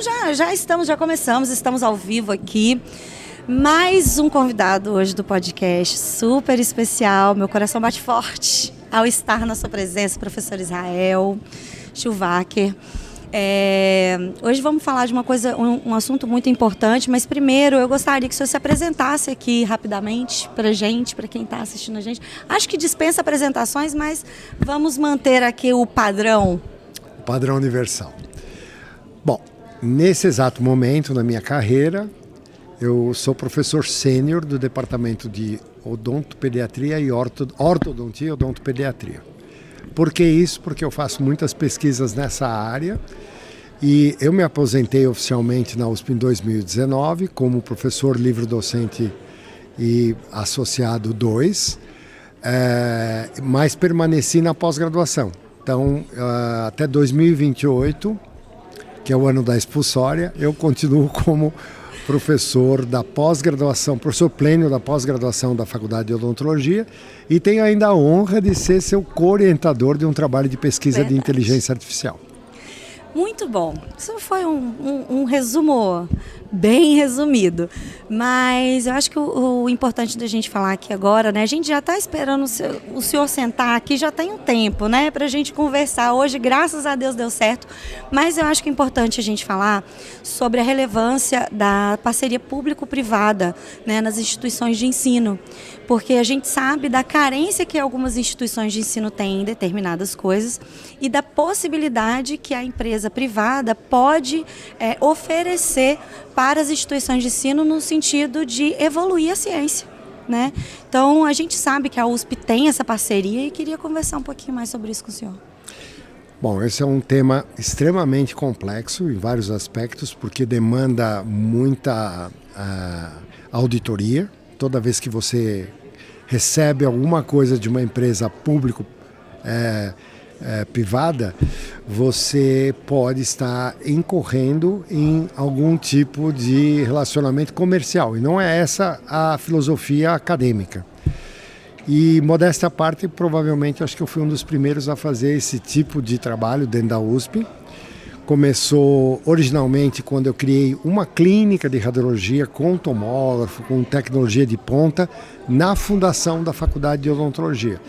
Já começamos, estamos ao vivo aqui. Mais um convidado hoje do podcast, super especial. Meu coração bate forte ao estar na sua presença, professor Israel Schulwacker. Hoje vamos falar de uma coisa, um assunto muito importante, mas primeiro eu gostaria que o senhor se apresentasse aqui rapidamente para gente, para quem está assistindo a gente. Acho que dispensa apresentações, mas vamos manter aqui o padrão. O padrão universal. Bom, nesse exato momento na minha carreira, eu sou professor sênior do Departamento de Odontopediatria e Ortodontia e Odontopediatria. Por que isso? Porque eu faço muitas pesquisas nessa área e eu me aposentei oficialmente na USP em 2019 como professor livre-docente e associado 2, mas permaneci na pós-graduação. Então, até 2028, que é o ano da expulsória, eu continuo como professor da pós-graduação, professor plênio da pós-graduação da Faculdade de Odontologia e tenho ainda a honra de ser seu co-orientador de um trabalho de pesquisa de inteligência artificial. Muito bom. Isso foi um resumo bem resumido, mas eu acho que o importante da gente falar aqui agora, né? A gente já está esperando o senhor sentar aqui, já tem um tempo, né? Para a gente conversar. Hoje, graças a Deus, deu certo, mas eu acho que é importante a gente falar sobre a relevância da parceria público-privada, né, nas instituições de ensino, porque a gente sabe da carência que algumas instituições de ensino têm em determinadas coisas e da possibilidade que a empresa privada pode oferecer para as instituições de ensino no sentido de evoluir a ciência, né? Então, a gente sabe que a USP tem essa parceria e queria conversar um pouquinho mais sobre isso com o senhor. Bom, esse é um tema extremamente complexo em vários aspectos, porque demanda muita auditoria. Toda vez que você recebe alguma coisa de uma empresa público-privada, você pode estar incorrendo em algum tipo de relacionamento comercial. E não é essa a filosofia acadêmica. E, modéstia à parte, provavelmente, acho que eu fui um dos primeiros a fazer esse tipo de trabalho dentro da USP. Começou originalmente quando eu criei uma clínica de radiologia com tomógrafo, com tecnologia de ponta, na fundação da Faculdade de Odontologia.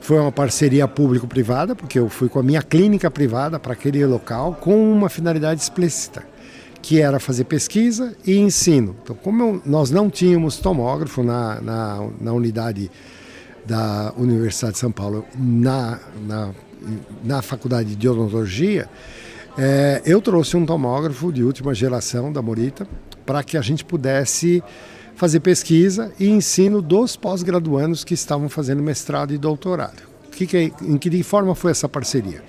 Foi uma parceria público-privada, porque eu fui com a minha clínica privada para aquele local com uma finalidade explícita, que era fazer pesquisa e ensino. Então, como nós não tínhamos tomógrafo na unidade da Universidade de São Paulo, na Faculdade de Odontologia, eu trouxe um tomógrafo de última geração da Morita para que a gente pudesse fazer pesquisa e ensino dos pós-graduandos que estavam fazendo mestrado e doutorado. Em que forma foi essa parceria?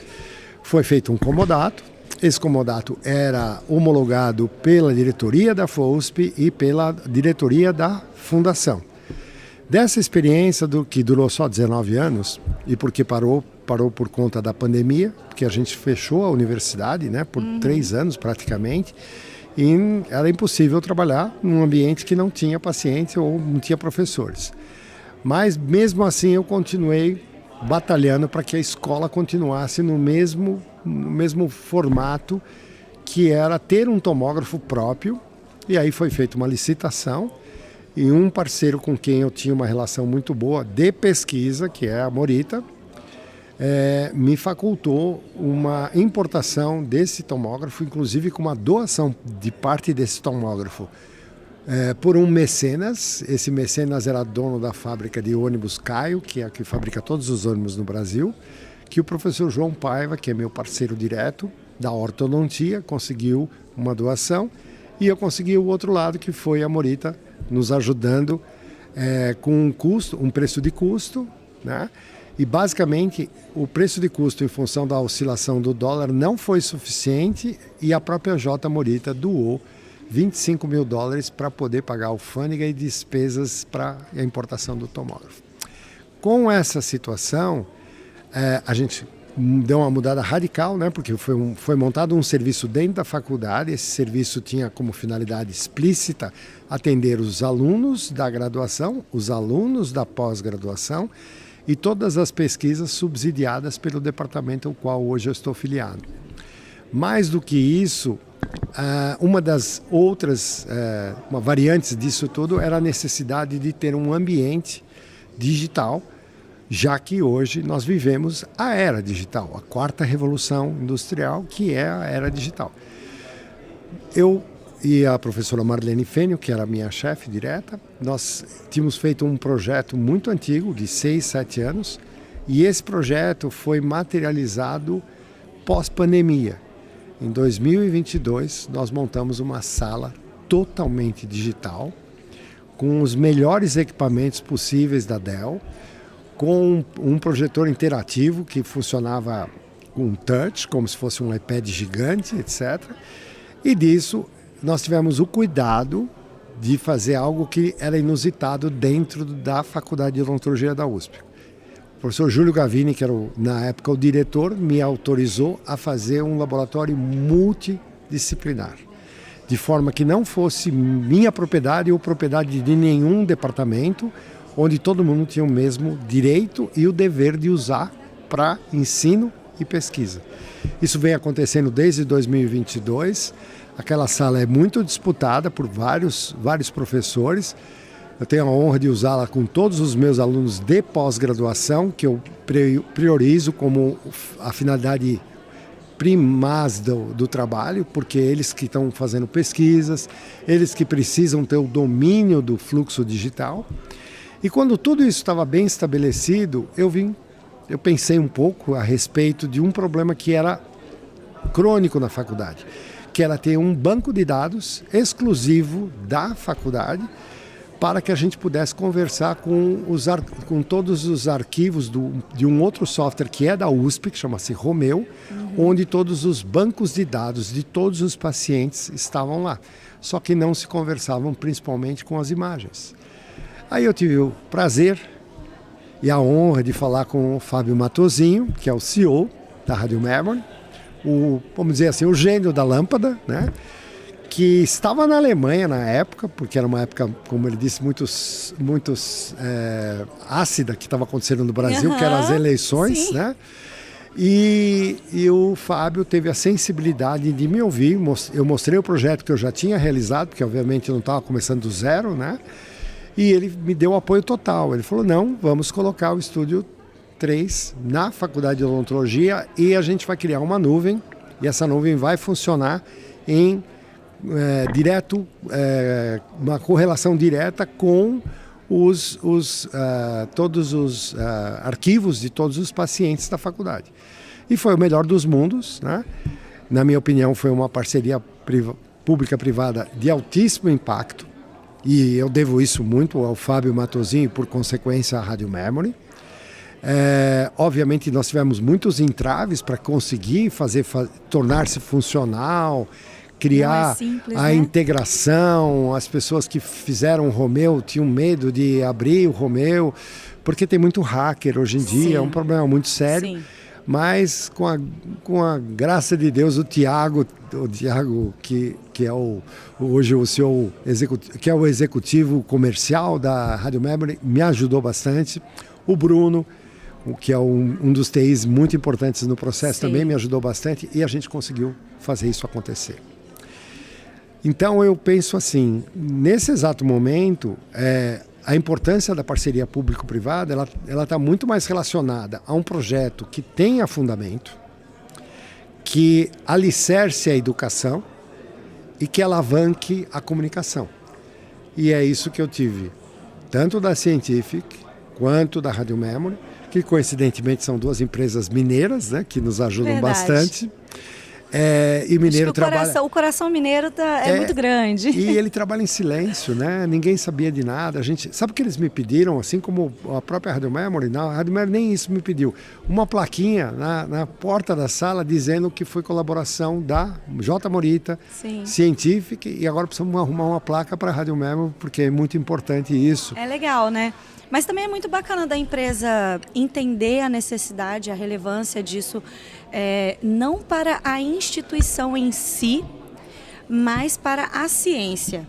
Foi feito um comodato. Esse comodato era homologado pela diretoria da FOSP e pela diretoria da fundação. Dessa experiência, que durou só 19 anos, e porque parou por conta da pandemia, porque a gente fechou a universidade, né, por 3 anos praticamente, e era impossível trabalhar num ambiente que não tinha pacientes ou não tinha professores. Mas mesmo assim eu continuei batalhando para que a escola continuasse no mesmo formato, que era ter um tomógrafo próprio, e aí foi feita uma licitação, e um parceiro com quem eu tinha uma relação muito boa de pesquisa, que é a Morita, me facultou uma importação desse tomógrafo, inclusive com uma doação de parte desse tomógrafo por um mecenas. Esse mecenas era dono da fábrica de ônibus Caio, que é a que fabrica todos os ônibus no Brasil, que o professor João Paiva, que é meu parceiro direto da ortodontia, conseguiu uma doação, e eu consegui o outro lado, que foi a Morita nos ajudando com um preço de custo, né? E basicamente o preço de custo em função da oscilação do dólar não foi suficiente e a própria J. Morita doou $25 mil para poder pagar alfândega e despesas para a importação do tomógrafo. Com essa situação, a gente deu uma mudada radical, né? Porque foi montado um serviço dentro da faculdade. Esse serviço tinha como finalidade explícita atender os alunos da graduação, os alunos da pós-graduação e todas as pesquisas subsidiadas pelo departamento ao qual hoje eu estou filiado. Mais do que isso, Uma das outras variantes disso tudo era a necessidade de ter um ambiente digital, já que hoje nós vivemos a era digital, a quarta revolução industrial, que é a era digital. Eu e a professora Marlene Fênio, que era a minha chefe direta, nós tínhamos feito um projeto muito antigo, de 6, 7 anos, e esse projeto foi materializado pós-pandemia. Em 2022, nós montamos uma sala totalmente digital, com os melhores equipamentos possíveis da Dell, com um projetor interativo que funcionava com touch, como se fosse um iPad gigante, etc. E disso, nós tivemos o cuidado de fazer algo que era inusitado dentro da Faculdade de Odontologia da USP. O professor Júlio Gavini, que era na época o diretor, me autorizou a fazer um laboratório multidisciplinar, de forma que não fosse minha propriedade ou propriedade de nenhum departamento, onde todo mundo tinha o mesmo direito e o dever de usar para ensino e pesquisa. Isso vem acontecendo desde 2022. Aquela sala é muito disputada por vários professores. Eu tenho a honra de usá-la com todos os meus alunos de pós-graduação, que eu priorizo como a finalidade primaz do trabalho, porque eles que estão fazendo pesquisas, eles que precisam ter o domínio do fluxo digital. E quando tudo isso estava bem estabelecido, eu pensei um pouco a respeito de um problema que era crônico na faculdade, que era ter um banco de dados exclusivo da faculdade para que a gente pudesse conversar com todos os arquivos de um outro software que é da USP, que chama-se Romeu, onde todos os bancos de dados de todos os pacientes estavam lá, só que não se conversavam principalmente com as imagens. Aí eu tive o prazer e a honra de falar com o Fábio Matosinho, que é o CEO da Rádio Memory, vamos dizer assim, o gênio da lâmpada, né? Que estava na Alemanha na época, porque era uma época, como ele disse, muito ácida que estava acontecendo no Brasil, que eram as eleições, sim, né? E o Fábio teve a sensibilidade de me ouvir. Eu mostrei o projeto que eu já tinha realizado, porque obviamente eu não estava começando do zero, né? E ele me deu o apoio total. Ele falou, não, vamos colocar o Estúdio 3 na Faculdade de Odontologia e a gente vai criar uma nuvem, e essa nuvem vai funcionar em uma correlação direta com todos os arquivos de todos os pacientes da faculdade. E foi o melhor dos mundos, né? Na minha opinião, foi uma parceria pública-privada de altíssimo impacto, e eu devo isso muito ao Fábio Matosinho e, por consequência, à Rádio Memory. Obviamente, nós tivemos muitos entraves para conseguir tornar-se funcional, criar simples, a integração. As pessoas que fizeram o Romeu tinham medo de abrir o Romeu, porque tem muito hacker hoje em dia, é um problema muito sério. Sim. Mas com a graça de Deus, o Tiago que é hoje o CEO executivo, que é o executivo comercial da Rádio Memory, me ajudou bastante. O Bruno, que é um dos TIs muito importantes no processo, sim, também me ajudou bastante, e a gente conseguiu fazer isso acontecer. Então eu penso assim, nesse exato momento, a importância da parceria público-privada, ela está muito mais relacionada a um projeto que tenha fundamento, que alicerce a educação e que alavanque a comunicação. E é isso que eu tive, tanto da Scientific quanto da Rádio Memory, que coincidentemente são duas empresas mineiras, né, que nos ajudam bastante. E mineiro o coração mineiro é muito grande. E ele trabalha em silêncio, né? Ninguém sabia de nada. Sabe o que eles me pediram, assim como a própria Rádio Memory? Não, a Rádio Memory nem isso me pediu. Uma plaquinha na porta da sala dizendo que foi colaboração da J. Morita, sim, Scientific, e agora precisamos arrumar uma placa para a Rádio Memory, porque é muito importante isso. É legal, né? Mas também é muito bacana da empresa entender a necessidade, a relevância disso, não para a instituição em si, mas para a ciência.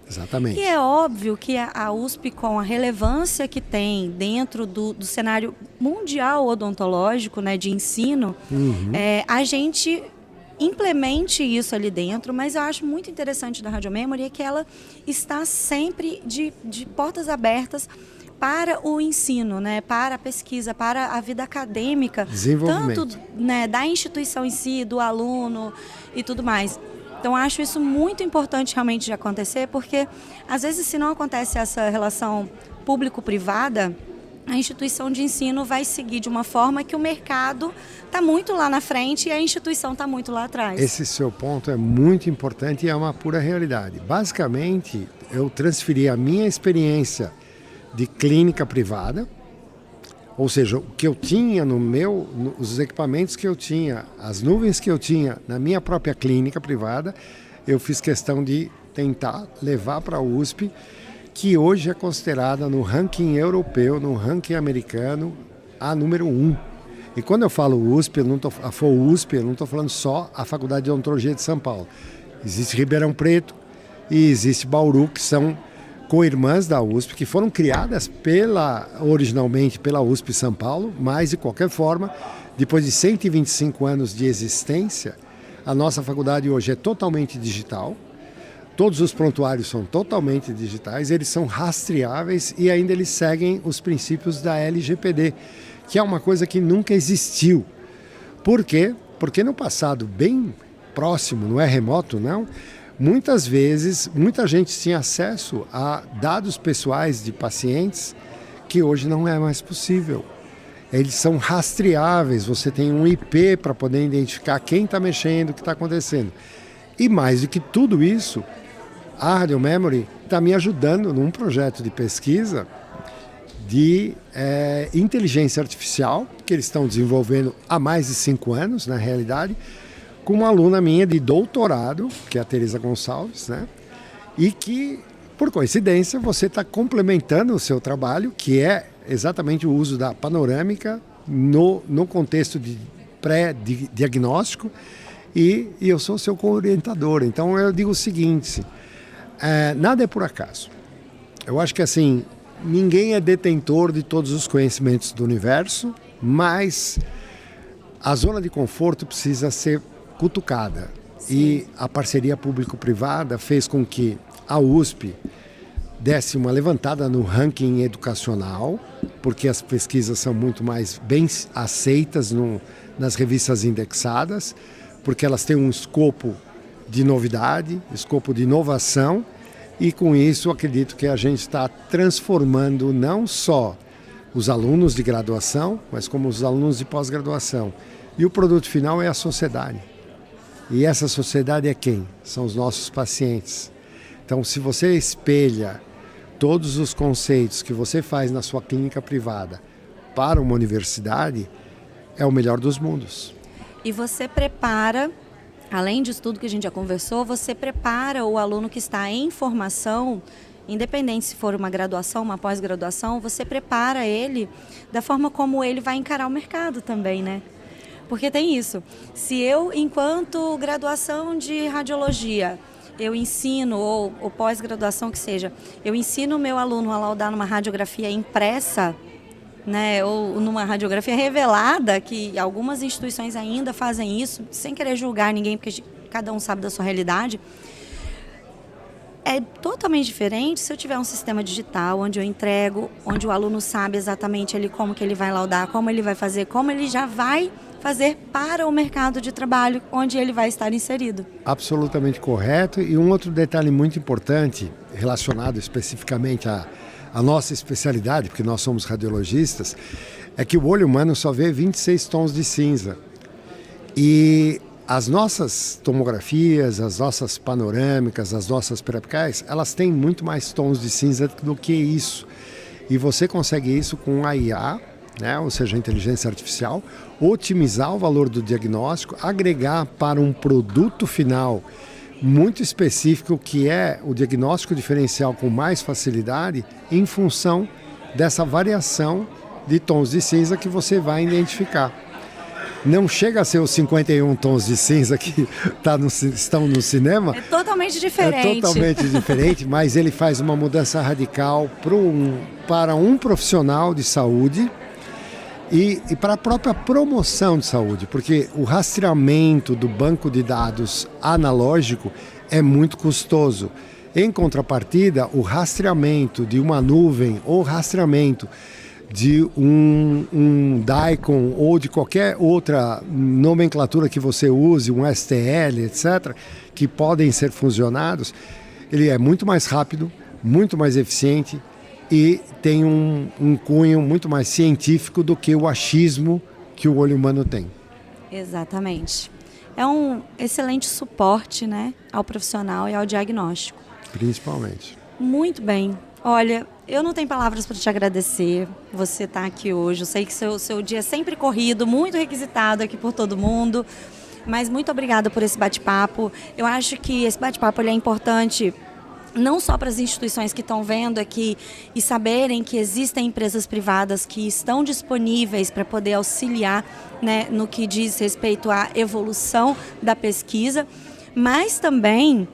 Exatamente. E é óbvio que a USP, com a relevância que tem dentro do cenário mundial odontológico, né, de ensino, a gente implemente isso ali dentro, mas eu acho muito interessante da Radio Memory é que ela está sempre de portas abertas para o ensino, né, para a pesquisa, para a vida acadêmica, tanto, né, da instituição em si, do aluno e tudo mais. Então, acho isso muito importante realmente de acontecer, porque às vezes se não acontece essa relação público-privada, a instituição de ensino vai seguir de uma forma que o mercado está muito lá na frente e a instituição está muito lá atrás. Esse seu ponto é muito importante e é uma pura realidade. Basicamente, eu transferi a minha experiência de clínica privada, ou seja, o que eu tinha os equipamentos que eu tinha, as nuvens que eu tinha na minha própria clínica privada, eu fiz questão de tentar levar para a USP, que hoje é considerada no ranking europeu, no ranking americano, a número 1. E quando eu falo USP, eu não estou falando só a Faculdade de Odontologia de São Paulo. Existe Ribeirão Preto e existe Bauru, que são co-irmãs da USP, que foram criadas originalmente pela USP São Paulo, mas de qualquer forma, depois de 125 anos de existência, a nossa faculdade hoje é totalmente digital. Todos os prontuários são totalmente digitais, eles são rastreáveis e ainda eles seguem os princípios da LGPD, que é uma coisa que nunca existiu. Por quê? Porque no passado bem próximo, não é remoto não, muitas vezes muita gente tinha acesso a dados pessoais de pacientes que hoje não é mais possível. Eles são rastreáveis, você tem um IP para poder identificar quem está mexendo, o que está acontecendo. E mais do que tudo isso, a Radio Memory está me ajudando num projeto de pesquisa de inteligência artificial, que eles estão desenvolvendo há mais de 5 anos, na realidade, com uma aluna minha de doutorado, que é a Teresa Gonçalves, né? E que, por coincidência, você está complementando o seu trabalho, que é exatamente o uso da panorâmica no contexto de pré-diagnóstico, e eu sou seu co-orientador. Então eu digo o seguinte, nada é por acaso. Eu acho que assim, ninguém é detentor de todos os conhecimentos do universo, mas a zona de conforto precisa ser cutucada. Sim. E a parceria público-privada fez com que a USP desse uma levantada no ranking educacional, porque as pesquisas são muito mais bem aceitas nas revistas indexadas, porque elas têm um escopo de novidade, escopo de inovação, e com isso acredito que a gente está transformando não só os alunos de graduação, mas como os alunos de pós-graduação. E o produto final é a sociedade. E essa sociedade é quem? São os nossos pacientes. Então, se você espelha todos os conceitos que você faz na sua clínica privada para uma universidade, é o melhor dos mundos. E você prepara, além disso tudo que a gente já conversou, você prepara o aluno que está em formação, independente se for uma graduação, uma pós-graduação, você prepara ele da forma como ele vai encarar o mercado também, né? Porque tem isso, se eu, enquanto graduação de radiologia, eu ensino, ou pós-graduação que seja, eu ensino o meu aluno a laudar numa radiografia impressa, né, ou numa radiografia revelada, que algumas instituições ainda fazem isso, sem querer julgar ninguém, porque cada um sabe da sua realidade. É totalmente diferente se eu tiver um sistema digital, onde eu entrego, onde o aluno sabe exatamente ali como que ele vai laudar, como ele vai fazer, como ele já vai fazer para o mercado de trabalho, onde ele vai estar inserido. Absolutamente correto. E um outro detalhe muito importante, relacionado especificamente à nossa especialidade, porque nós somos radiologistas, é que o olho humano só vê 26 tons de cinza. E as nossas tomografias, as nossas panorâmicas, as nossas perapicais, elas têm muito mais tons de cinza do que isso. E você consegue isso com a IA, né? Ou seja, a inteligência artificial, otimizar o valor do diagnóstico, agregar para um produto final muito específico, que é o diagnóstico diferencial com mais facilidade, em função dessa variação de tons de cinza que você vai identificar. Não chega a ser os 51 tons de cinza que estão no cinema. É totalmente diferente. É totalmente diferente, mas ele faz uma mudança radical para um profissional de saúde e para a própria promoção de saúde, porque o rastreamento do banco de dados analógico é muito custoso. Em contrapartida, o rastreamento de uma nuvem ou rastreamento de um DICOM ou de qualquer outra nomenclatura que você use, um STL, etc., que podem ser fusionados, ele é muito mais rápido, muito mais eficiente e tem um cunho muito mais científico do que o achismo que o olho humano tem. Exatamente. É um excelente suporte, né, ao profissional e ao diagnóstico. Principalmente. Muito bem. Olha, eu não tenho palavras para te agradecer. Você está aqui hoje. Eu sei que seu dia é sempre corrido, muito requisitado aqui por todo mundo. Mas muito obrigada por esse bate-papo. Eu acho que esse bate-papo ele é importante não só para as instituições que estão vendo aqui e saberem que existem empresas privadas que estão disponíveis para poder auxiliar, né, no que diz respeito à evolução da pesquisa, mas também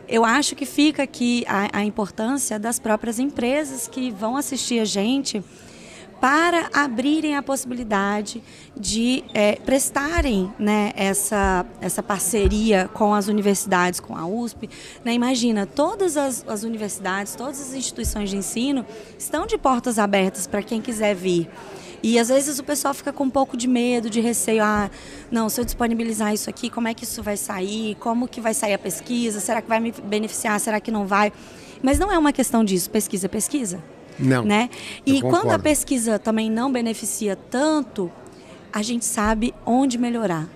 eu acho que fica aqui a importância das próprias empresas que vão assistir a gente para abrirem a possibilidade de prestarem, né, essa parceria com as universidades, com a USP. Né? Imagina, todas as universidades, todas as instituições de ensino estão de portas abertas para quem quiser vir. E às vezes o pessoal fica com um pouco de medo, de receio. Não, se eu disponibilizar isso aqui, como é que isso vai sair? Como que vai sair a pesquisa? Será que vai me beneficiar? Será que não vai? Mas não é uma questão disso. Pesquisa é pesquisa. Não, né? E concordo. quando a pesquisa também não beneficia tanto, a gente sabe onde melhorar.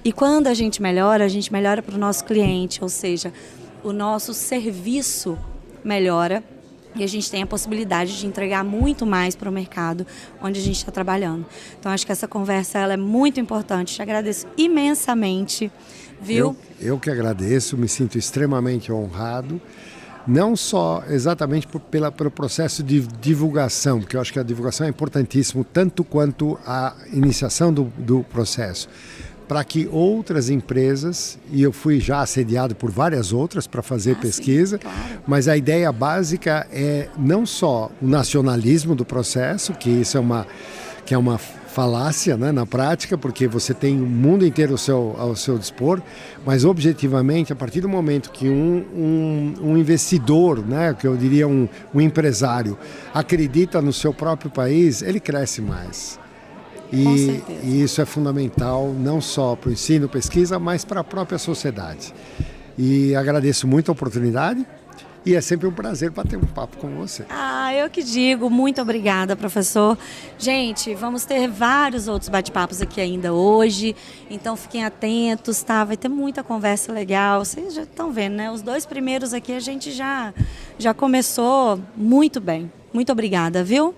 E quando a gente melhora para o nosso cliente, ou seja, o nosso serviço melhora e a gente tem a possibilidade de entregar muito mais para o mercado onde a gente está trabalhando. Então, acho que essa conversa ela é muito importante. Te agradeço imensamente, viu? Eu que agradeço, me sinto extremamente honrado. Não só exatamente pelo processo de divulgação, porque eu acho que a divulgação é importantíssimo, tanto quanto a iniciação do processo, para que outras empresas, e eu fui já assediado por várias outras para fazer pesquisa, sim, claro. Mas a ideia básica é não só o nacionalismo do processo, que isso é uma falácia, né, na prática, porque você tem o mundo inteiro ao seu dispor, mas objetivamente, a partir do momento que um investidor, né, que eu diria um empresário, acredita no seu próprio país, ele cresce mais. E isso é fundamental não só para o ensino, pesquisa, mas para a própria sociedade. E agradeço muito a oportunidade. E é sempre um prazer bater um papo com você. Eu que digo. Muito obrigada, professor. Gente, vamos ter vários outros bate-papos aqui ainda hoje. Então, fiquem atentos, tá? Vai ter muita conversa legal. Vocês já estão vendo, né? Os 2 primeiros aqui a gente já começou muito bem. Muito obrigada, viu?